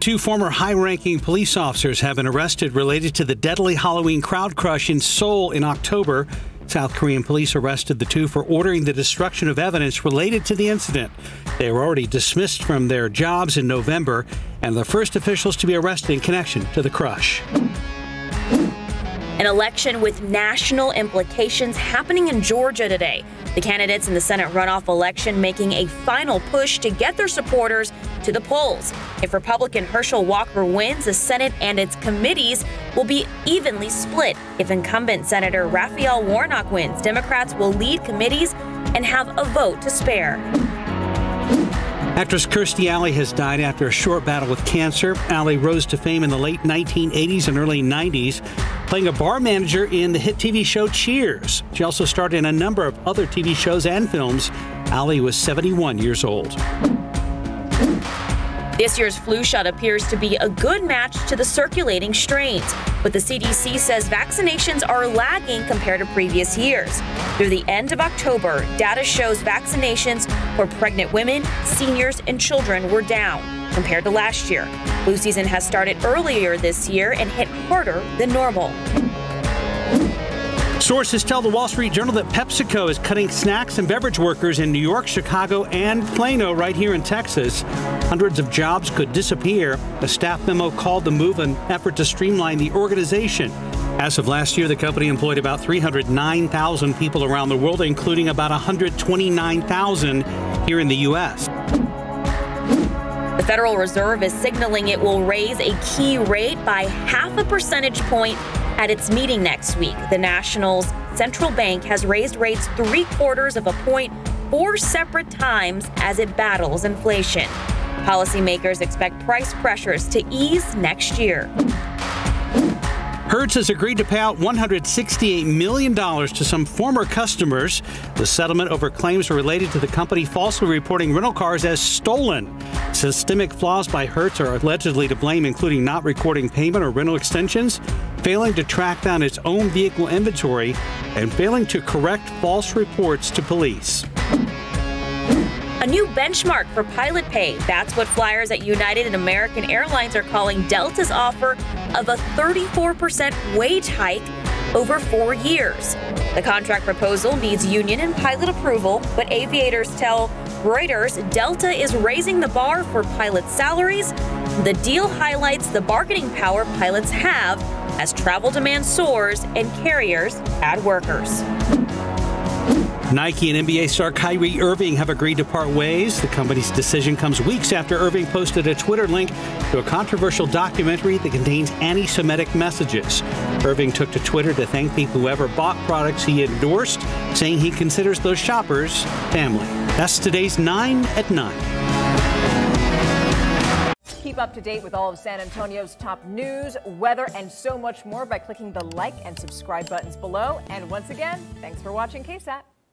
Two former high-ranking police officers have been arrested related to the deadly Halloween crowd crush in Seoul in October. South Korean police arrested the two for ordering the destruction of evidence related to the incident. They were already dismissed from their jobs in November and the first officials to be arrested in connection to the crush. An election with national implications happening in Georgia today. The candidates in the Senate runoff election making a final push to get their supporters to the polls. If Republican Herschel Walker wins, the Senate and its committees will be evenly split. If incumbent Senator Raphael Warnock wins, Democrats will lead committees and have a vote to spare. Actress Kirstie Alley has died after a short battle with cancer. Alley rose to fame in the late 1980s and early 90s, playing a bar manager in the hit TV show Cheers. She also starred in a number of other TV shows and films. Alley was 71 years old. This year's flu shot appears to be a good match to the circulating strains, but the CDC says vaccinations are lagging compared to previous years. Through the end of October, data shows vaccinations for pregnant women, seniors, and children were down compared to last year. Flu season has started earlier this year and hit harder than normal. Sources tell the Wall Street Journal that PepsiCo is cutting snacks and beverage workers in New York, Chicago, and Plano right here in Texas. Hundreds of jobs could disappear. A staff memo called the move an effort to streamline the organization. As of last year, the company employed about 309,000 people around the world, including about 129,000 here in the U.S. The Federal Reserve is signaling it will raise a key rate by 0.5 percentage point at its meeting next week. The national's central bank has raised rates 0.75 of a point 4 separate times as it battles inflation. Policymakers expect price pressures to ease next year. Hertz has agreed to pay out $168 million to some former customers. The settlement over claims related to the company falsely reporting rental cars as stolen. Systemic flaws by Hertz are allegedly to blame, including not recording payment or rental extensions, failing to track down its own vehicle inventory, and failing to correct false reports to police. A new benchmark for pilot pay. That's what flyers at United and American Airlines are calling Delta's offer of a 34% wage hike over 4 years. The contract proposal needs union and pilot approval, but aviators tell Reuters Delta is raising the bar for pilot salaries. The deal highlights the bargaining power pilots have as travel demand soars and carriers add workers. Nike and NBA star Kyrie Irving have agreed to part ways. The company's decision comes weeks after Irving posted a Twitter link to a controversial documentary that contains anti-Semitic messages. Irving took to Twitter to thank people who ever bought products he endorsed, saying he considers those shoppers family. That's today's 9 at 9. Keep up to date with all of San Antonio's top news, weather, and so much more by clicking the like and subscribe buttons below. And once again, thanks for watching KSAT.